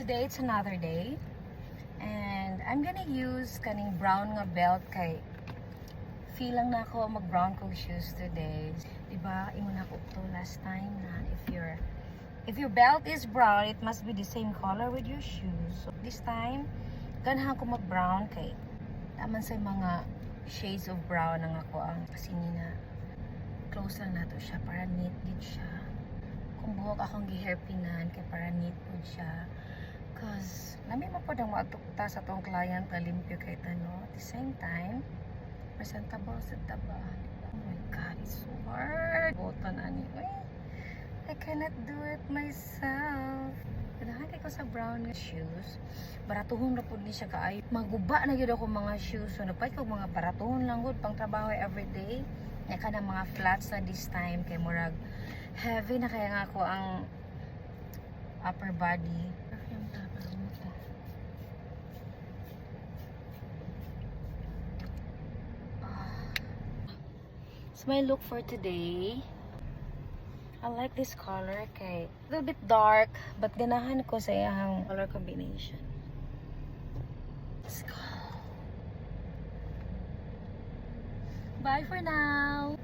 today it's another day. And I'm gonna use kaning brown nga belt kay feel lang na ako mag-brown kong shoes today. Diba, ingon ako to last time na if your belt is brown, it must be the same color with your shoes. So this time, ganahan ko mag-brown kay naman sa mga shades of brown ang ako ang kasinina. Close lang nato siya para neat gid siya. Kung buhok akong gihairpinan kay para neat po siya. Cause lami mo po nang matukta sa tong client na limpyo kay tano. At the same time, presentable sa taba. Oh my God, it's so hard. Botan ani. I cannot do it myself. Ganahan kay ko sa brown nga shoes. Baratuhon na po ni siya kaayo. Maguba na gyud ako mga shoes. So napay ko mga baratuhon lang gud pang trabaho everyday. Nya ka na mga flats na this time kay murag heavy na kaya nga ako ang upper body. Perfume ta pa mo ta. So my look for today, I like this color kay a little bit dark but ganahan ko sa iyang color combination. Let's go. Bye for now.